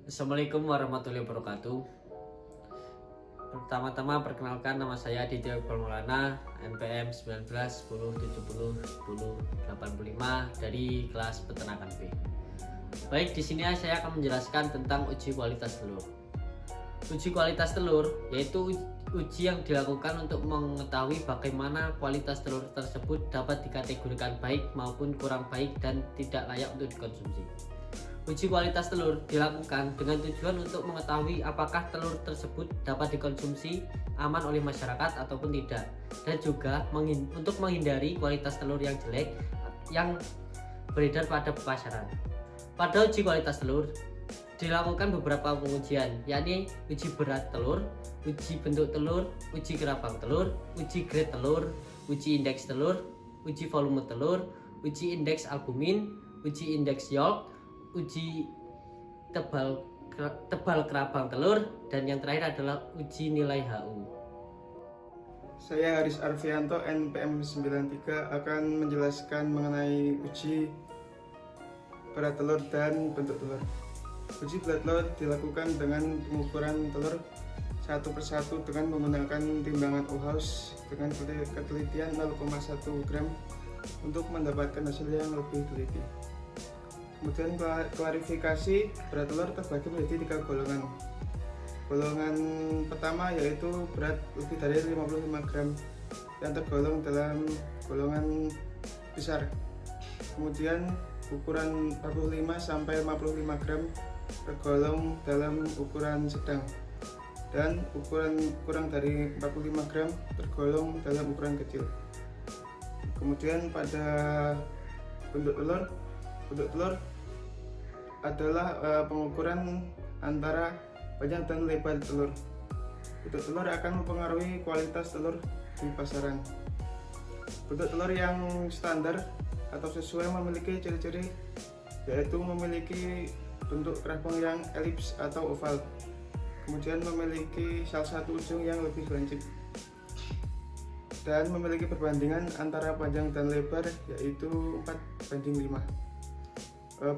Assalamualaikum warahmatullahi wabarakatuh. Pertama-tama perkenalkan, nama saya Aditya Maulana, NPM 19 10 70 10 85 dari kelas peternakan B. Baik, di sini saya akan menjelaskan tentang uji kualitas telur. Uji kualitas telur yaitu uji yang dilakukan untuk mengetahui bagaimana kualitas telur tersebut dapat dikategorikan baik maupun kurang baik dan tidak layak untuk dikonsumsi. Uji kualitas telur dilakukan dengan tujuan untuk mengetahui apakah telur tersebut dapat dikonsumsi aman oleh masyarakat ataupun tidak, dan juga untuk menghindari kualitas telur yang jelek yang beredar pada pasaran. Pada uji kualitas telur dilakukan beberapa pengujian, yakni uji berat telur, uji bentuk telur, uji kerabang telur, uji grade telur, uji indeks telur, uji volume telur, uji indeks albumin, uji indeks yolk, uji tebal kerabang telur, dan yang terakhir adalah uji nilai HU. Saya Haris Arfianto, NPM 93, akan menjelaskan mengenai uji berat telur dan bentuk telur. Uji berat telur dilakukan dengan pengukuran telur satu persatu dengan menggunakan timbangan Ohaus dengan ketelitian 0,1 gram untuk mendapatkan hasil yang lebih teliti. Kemudian klarifikasi berat telur terbagi menjadi 3 golongan. Golongan pertama yaitu berat lebih dari 55 gram yang tergolong dalam golongan besar. Kemudian ukuran 45 sampai 55 gram tergolong dalam ukuran sedang, dan ukuran kurang dari 45 gram tergolong dalam ukuran kecil. Kemudian pada bentuk telur adalah pengukuran antara panjang dan lebar telur. Bentuk telur akan mempengaruhi kualitas telur di pasaran. Bentuk telur yang standar atau sesuai memiliki ciri-ciri, yaitu memiliki bentuk kerabang yang elips atau oval, kemudian memiliki salah satu ujung yang lebih lancip, dan memiliki perbandingan antara panjang dan lebar yaitu 4:5.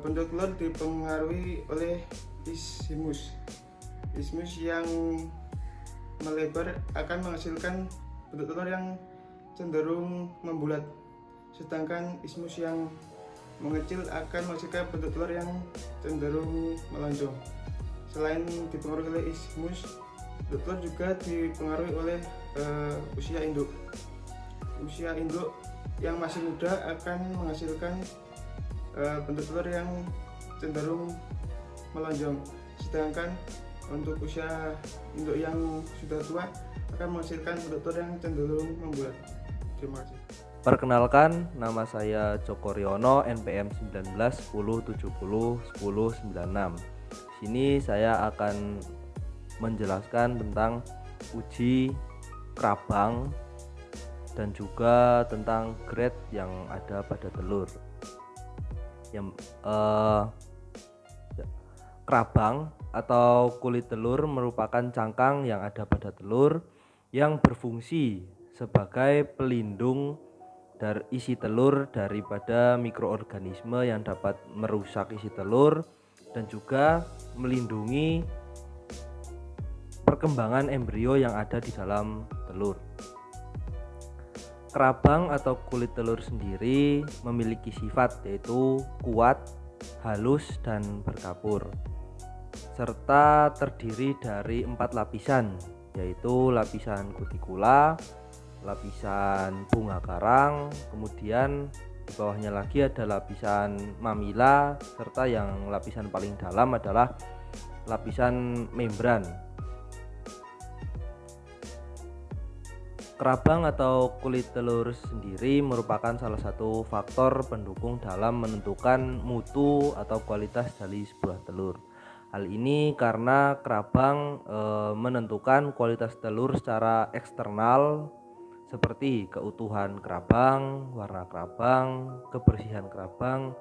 Bentuk telur dipengaruhi oleh isthmus. Isthmus yang melebar akan menghasilkan bentuk telur yang cenderung membulat, sedangkan isthmus yang mengecil akan menghasilkan bentuk telur yang cenderung melonjong. Selain dipengaruhi oleh isthmus, bentuk telur juga dipengaruhi oleh usia induk. Usia induk yang masih muda akan menghasilkan bentuk telur yang cenderung melonjong, sedangkan untuk usia induk yang sudah tua akan menghasilkan bentuk telur yang cenderung membulat. Terima kasih. Perkenalkan, nama saya Joko Riono, NPM 19 10 70 10 96. Di sini saya akan menjelaskan tentang uji kerabang dan juga tentang grade yang ada pada telur. Kerabang atau kulit telur merupakan cangkang yang ada pada telur yang berfungsi sebagai pelindung dari isi telur daripada mikroorganisme yang dapat merusak isi telur, dan juga melindungi perkembangan embrio yang ada di dalam telur. Kerabang atau kulit telur sendiri memiliki sifat yaitu kuat, halus, dan berkapur, serta terdiri dari 4 lapisan, yaitu lapisan kutikula, lapisan bunga karang, kemudian di bawahnya lagi ada lapisan mamila, serta yang lapisan paling dalam adalah lapisan membran. Kerabang atau kulit telur sendiri merupakan salah satu faktor pendukung dalam menentukan mutu atau kualitas dari sebuah telur. Hal ini karena kerabang menentukan kualitas telur secara eksternal, seperti keutuhan kerabang, warna kerabang, kebersihan kerabang,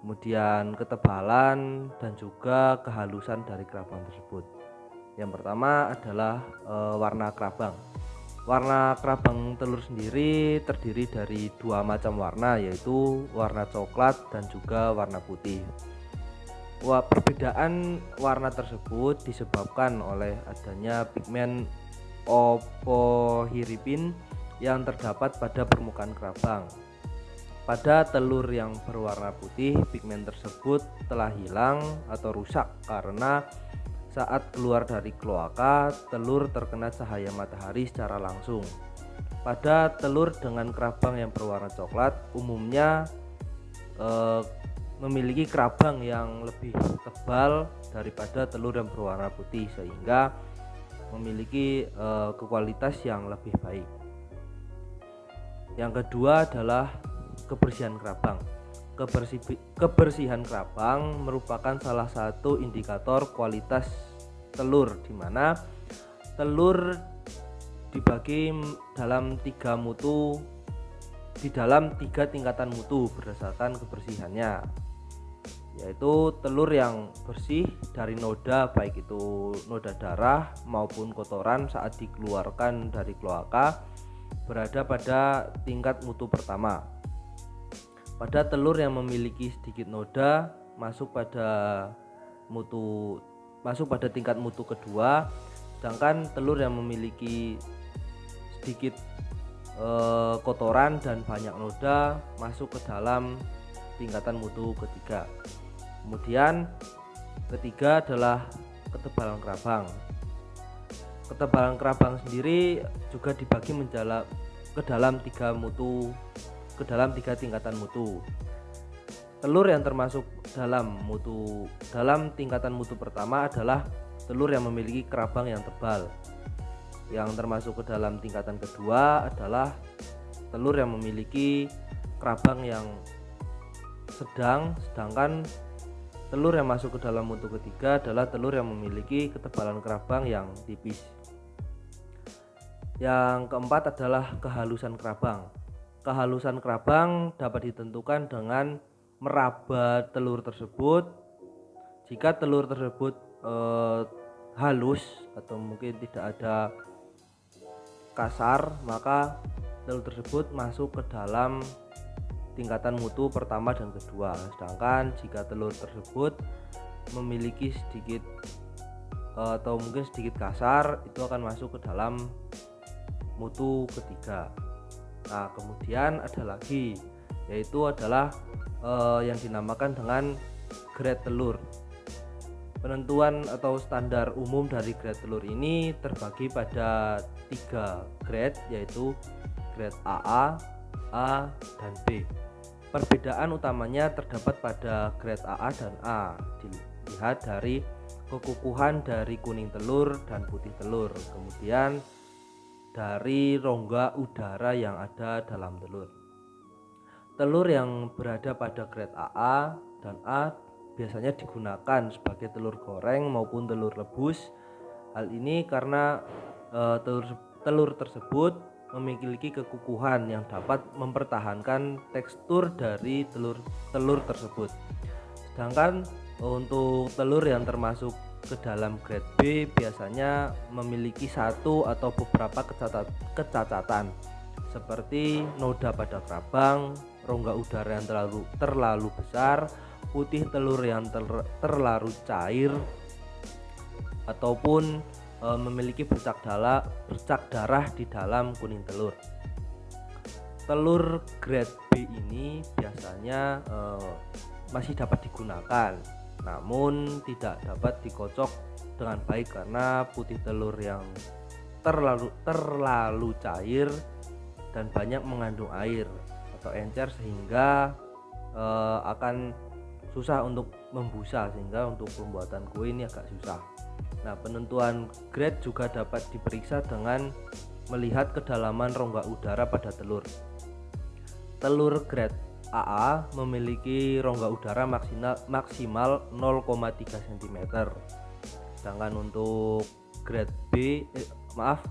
kemudian ketebalan dan juga kehalusan dari kerabang tersebut. Yang pertama adalah warna kerabang. Warna kerabang telur sendiri terdiri dari 2 macam warna, yaitu warna coklat dan juga warna putih. Perbedaan warna tersebut disebabkan oleh adanya pigmen opohiripin yang terdapat pada permukaan kerabang. Pada telur yang berwarna putih, pigmen tersebut telah hilang atau rusak karena saat keluar dari kloaka, telur terkena cahaya matahari secara langsung. Pada telur dengan kerabang yang berwarna coklat, umumnya memiliki kerabang yang lebih tebal daripada telur yang berwarna putih, sehingga memiliki kualitas yang lebih baik. Yang kedua adalah kebersihan kerabang. Kebersihan kerabang merupakan salah satu indikator kualitas telur, di mana telur dibagi dalam tiga tingkatan mutu berdasarkan kebersihannya, yaitu telur yang bersih dari noda, baik itu noda darah maupun kotoran saat dikeluarkan dari kloaka, berada pada tingkat mutu pertama. Pada telur yang memiliki sedikit noda masuk pada tingkat mutu kedua, sedangkan telur yang memiliki sedikit kotoran dan banyak noda masuk ke dalam tingkatan mutu ketiga. Kemudian ketiga adalah ketebalan kerabang. Ketebalan kerabang sendiri juga dibagi ke dalam tiga tingkatan mutu. Telur yang termasuk dalam tingkatan mutu pertama adalah telur yang memiliki kerabang yang tebal. Yang termasuk ke dalam tingkatan kedua adalah telur yang memiliki kerabang yang sedang, sedangkan telur yang masuk ke dalam mutu ketiga adalah telur yang memiliki ketebalan kerabang yang tipis. Yang keempat adalah kehalusan kerabang. Kehalusan kerabang dapat ditentukan dengan meraba telur tersebut. Jika telur tersebut halus atau mungkin tidak ada kasar, maka telur tersebut masuk ke dalam tingkatan mutu pertama dan kedua. Sedangkan jika telur tersebut memiliki sedikit atau mungkin sedikit kasar, itu akan masuk ke dalam mutu ketiga. Nah, kemudian ada lagi, yaitu adalah yang dinamakan dengan grade telur. Penentuan atau standar umum dari grade telur ini terbagi pada 3 grade, yaitu grade AA, A, dan B. Perbedaan utamanya terdapat pada grade AA dan A. Dilihat dari kekukuhan dari kuning telur dan putih telur, kemudian dari rongga udara yang ada dalam telur. Telur yang berada pada grade AA dan A biasanya digunakan sebagai telur goreng maupun telur rebus. Hal ini karena telur tersebut memiliki kekukuhan yang dapat mempertahankan tekstur dari telur tersebut. Sedangkan untuk telur yang termasuk ke dalam grade B biasanya memiliki satu atau beberapa kecacatan seperti noda pada kerabang, rongga udara yang terlalu besar, putih telur yang terlalu cair, ataupun memiliki bercak darah di dalam kuning telur. Telur grade B ini biasanya masih dapat digunakan, namun tidak dapat dikocok dengan baik karena putih telur yang terlalu cair dan banyak mengandung air atau encer, sehingga akan susah untuk membusa, sehingga untuk pembuatan kue ini agak susah. Nah, penentuan grade juga dapat diperiksa dengan melihat kedalaman rongga udara pada telur. Telur grade AA memiliki rongga udara maksimal 0,3 cm. Sedangkan untuk grade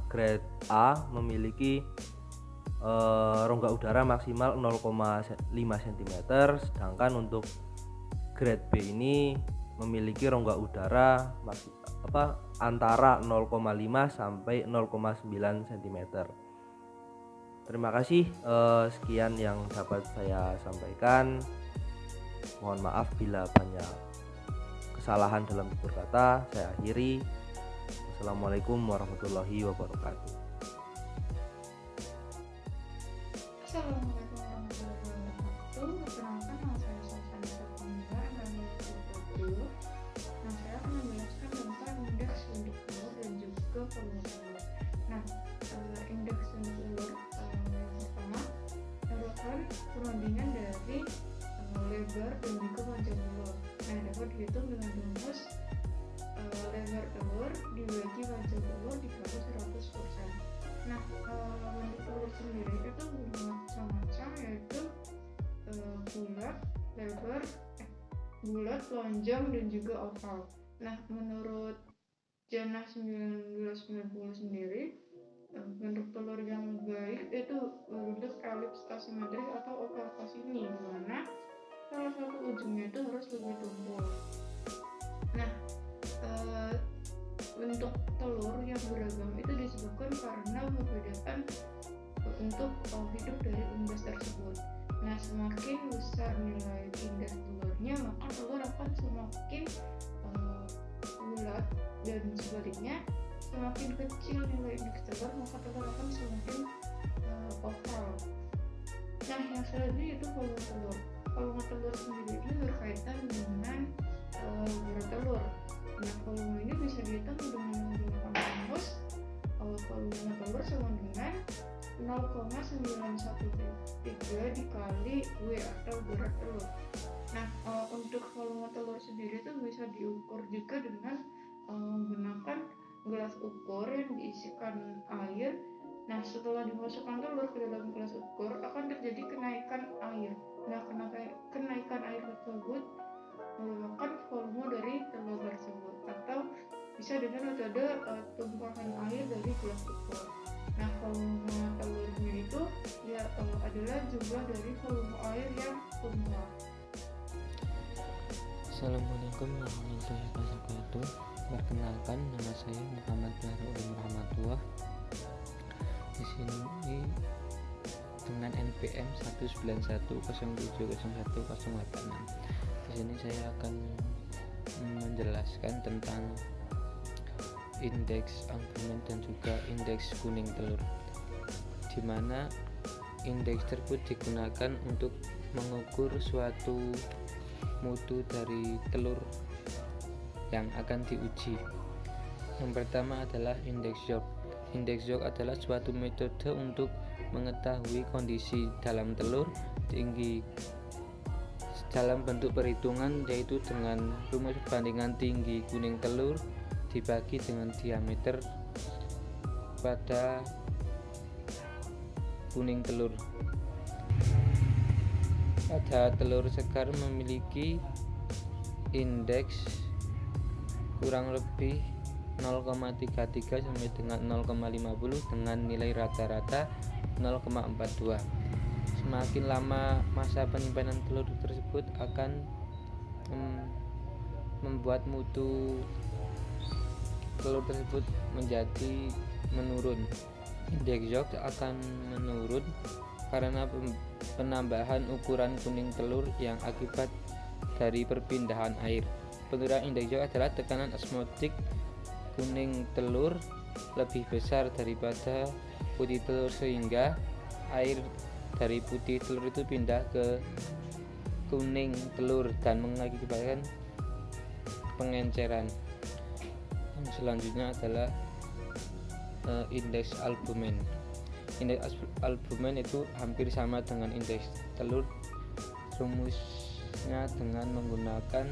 grade A memiliki rongga udara maksimal 0,5 cm, sedangkan untuk grade B ini memiliki rongga udara antara 0,5 sampai 0,9 cm. Terima kasih, sekian yang dapat saya sampaikan. Mohon maaf bila banyak kesalahan dalam tutur kata, saya akhiri. Assalamualaikum warahmatullahi wabarakatuh. Assalamualaikum warahmatullahi wabarakatuh. Perkenalkan, nama saya Sasana Sepamila dan Nah, saya akan menjelaskan tentang indeks untuk telur dan juga volume telur. Nah, indeks untuk telur yang pertama merupakan perbandingan dari lebar dan juga panjang telur. Nah, dapat dihitung dengan rumus lebar telur dibagi panjang telur dikali 100%. Nah, bentuk telur sendiri itu macam-macam, yaitu bulat, lonjong, dan juga oval. Nah, menurut Jannah 1990 sendiri, bentuk telur yang baik itu berbentuk elips asimetris atau oval fasini, di mana salah satu ujungnya itu harus lebih tumpul. Nah, bentuk telur yang beragam itu disebabkan karena perbedaan untuk hidup dari unggas tersebut. Nah, semakin besar nilai indeks telurnya, maka telur akan semakin bulat, dan sebaliknya semakin kecil nilai indeks telur, maka telur akan semakin oval. Nah, yang selanjutnya itu volume telur. Volume telur sendiri itu berkaitan dengan berat telur. Nah, volume ini bisa dihitung dengan menggunakan rumus volume telur sama dengan 0,913 dikali W atau berat telur. Nah, untuk volume telur sendiri itu bisa diukur juga dengan menggunakan gelas ukur yang diisikan air. Nah, setelah dimasukkan telur ke dalam gelas ukur akan terjadi kenaikan air. Nah, kenaikan air tersebut merupakan volume dari telur tersebut, atau bisa dengan metode tumpahan air dari gelas ukur. Nah, volume telurnya itu adalah jumlah dari volume air yang tumpah. Assalamualaikum warahmatullahi wabarakatuh. Perkenalkan, nama saya Muhammad Bahrul Rahmatullah. Di sini dengan NPM 191070108. Di sini saya akan menjelaskan tentang indeks albumin dan juga indeks kuning telur, di mana indeks tersebut digunakan untuk mengukur suatu mutu dari telur yang akan diuji. Yang pertama adalah indeks York. Indeks York adalah suatu metode untuk mengetahui kondisi dalam telur tinggi dalam bentuk perhitungan, yaitu dengan rumus perbandingan tinggi kuning telur dibagi dengan diameter pada kuning telur. Pada telur segar memiliki indeks kurang lebih 0,33 sampai dengan 0,50 dengan nilai rata-rata 0,42. Semakin lama masa penyimpanan telur tersebut akan membuat mutu telur tersebut menjadi menurun. Indeks York akan menurun karena penambahan ukuran kuning telur yang akibat dari perpindahan air. Penurunan indeks York adalah tekanan osmotik kuning telur lebih besar daripada putih telur, sehingga air dari putih telur itu pindah ke kuning telur dan mengakibatkan pengenceran. Yang selanjutnya adalah indeks albumin. Indeks albumin itu hampir sama dengan indeks telur. Rumusnya dengan menggunakan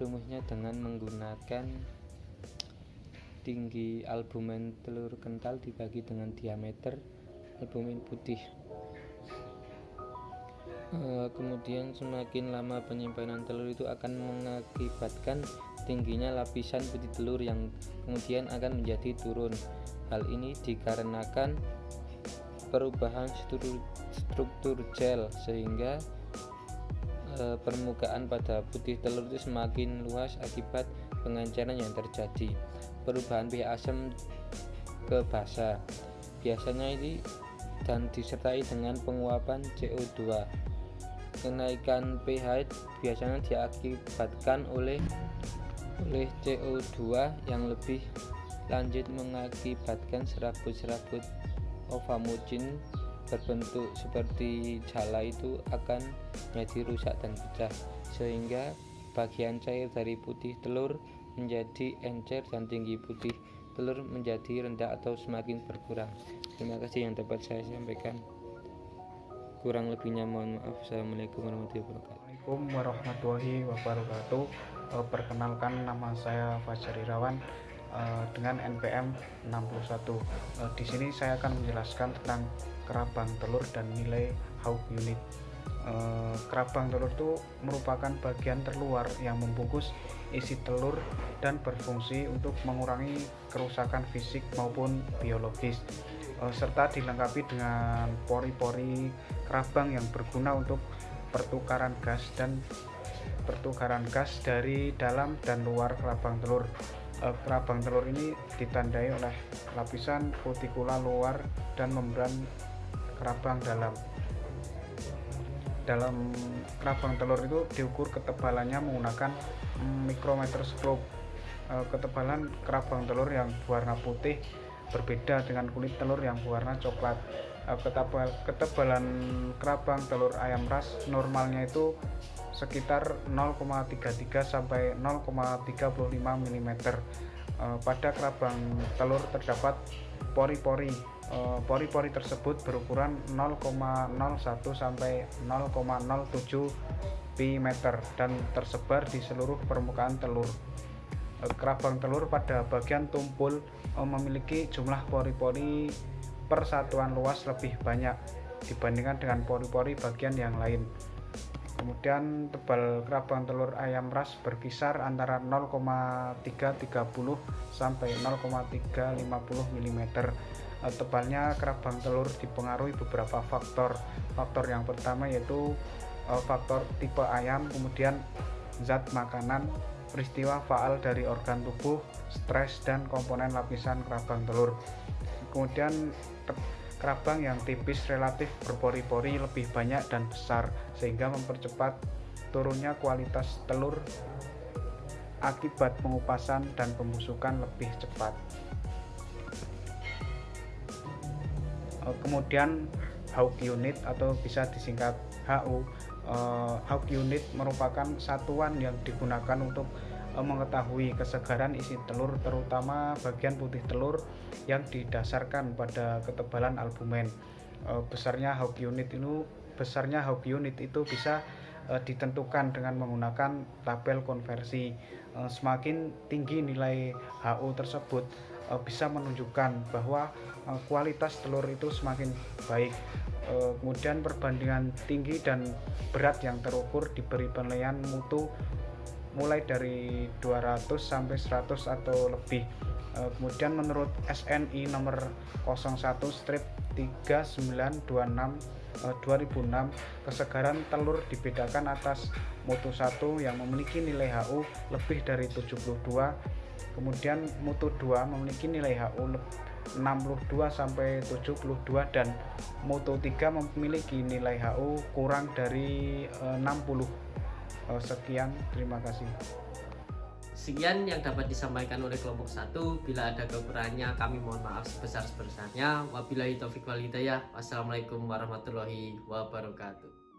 rumusnya dengan menggunakan tinggi albumin telur kental dibagi dengan diameter albumin putih. Kemudian semakin lama penyimpanan telur itu akan mengakibatkan tingginya lapisan putih telur yang kemudian akan menjadi turun. Hal ini dikarenakan perubahan struktur gel, sehingga permukaan pada putih telur itu semakin luas akibat pengenceran yang terjadi. Perubahan pH asam ke basa biasanya ini dan disertai dengan penguapan CO2. Kenaikan pH biasanya diakibatkan oleh CO2 yang lebih lanjut mengakibatkan serabut-serabut ovamucin berbentuk seperti jala itu akan menjadi rusak dan pecah, sehingga bagian cair dari putih telur menjadi encer dan tinggi putih telur menjadi rendah atau semakin berkurang. Terima kasih yang dapat saya sampaikan. Kurang lebihnya mohon maaf. Assalamualaikum warahmatullahi wabarakatuh. Assalamualaikum warahmatullahi wabarakatuh. Perkenalkan, nama saya Fajar Irawan dengan NPM 61. Di sini saya akan menjelaskan tentang kerabang telur dan nilai Hawk unit. Kerabang telur itu merupakan bagian terluar yang membungkus isi telur dan berfungsi untuk mengurangi kerusakan fisik maupun biologis, serta dilengkapi dengan pori-pori kerabang yang berguna untuk pertukaran gas dari dalam dan luar kerabang telur. Kerabang telur ini ditandai oleh lapisan kutikula luar dan membran kerabang dalam. Dalam kerabang telur itu diukur ketebalannya menggunakan mikrometer skop. Ketebalan kerabang telur yang berwarna putih berbeda dengan kulit telur yang berwarna coklat. Ketebalan kerabang telur ayam ras normalnya itu sekitar 0,33 sampai 0,35 mm. Pada kerabang telur terdapat pori-pori. Pori-pori tersebut berukuran 0,01 sampai 0,07 mm dan tersebar di seluruh permukaan telur. Kerabang telur pada bagian tumpul memiliki jumlah pori-pori per satuan luas lebih banyak dibandingkan dengan pori-pori bagian yang lain. Kemudian tebal kerabang telur ayam ras berkisar antara 0,330 sampai 0,350 mm. Tebalnya kerabang telur dipengaruhi beberapa faktor. Faktor yang pertama yaitu faktor tipe ayam, kemudian zat makanan, peristiwa faal dari organ tubuh, stres, dan komponen lapisan kerabang telur. Kemudian kerabang yang tipis relatif berpori-pori lebih banyak dan besar, sehingga mempercepat turunnya kualitas telur akibat pengupasan dan pembusukan lebih cepat. Kemudian Hawk unit atau bisa disingkat HU. Hawk unit merupakan satuan yang digunakan untuk mengetahui kesegaran isi telur, terutama bagian putih telur yang didasarkan pada ketebalan albumen. Besarnya Hawk unit itu bisa ditentukan dengan menggunakan tabel konversi. Semakin tinggi nilai HU tersebut bisa menunjukkan bahwa kualitas telur itu semakin baik. Kemudian perbandingan tinggi dan berat yang terukur diberi penilaian mutu mulai dari 200 sampai 100 atau lebih. Kemudian menurut SNI nomor 01/3926 2006, kesegaran telur dibedakan atas mutu 1 yang memiliki nilai HU lebih dari 72, kemudian mutu 2 memiliki nilai HU 62 sampai 72, dan mutu 3 memiliki nilai HU kurang dari 60. Sekian, terima kasih. Sekian yang dapat disampaikan oleh kelompok 1. Bila ada kekurangannya kami mohon maaf sebesar-besarnya. Wabillahi taufiq wal hidayah. Wassalamualaikum warahmatullahi wabarakatuh.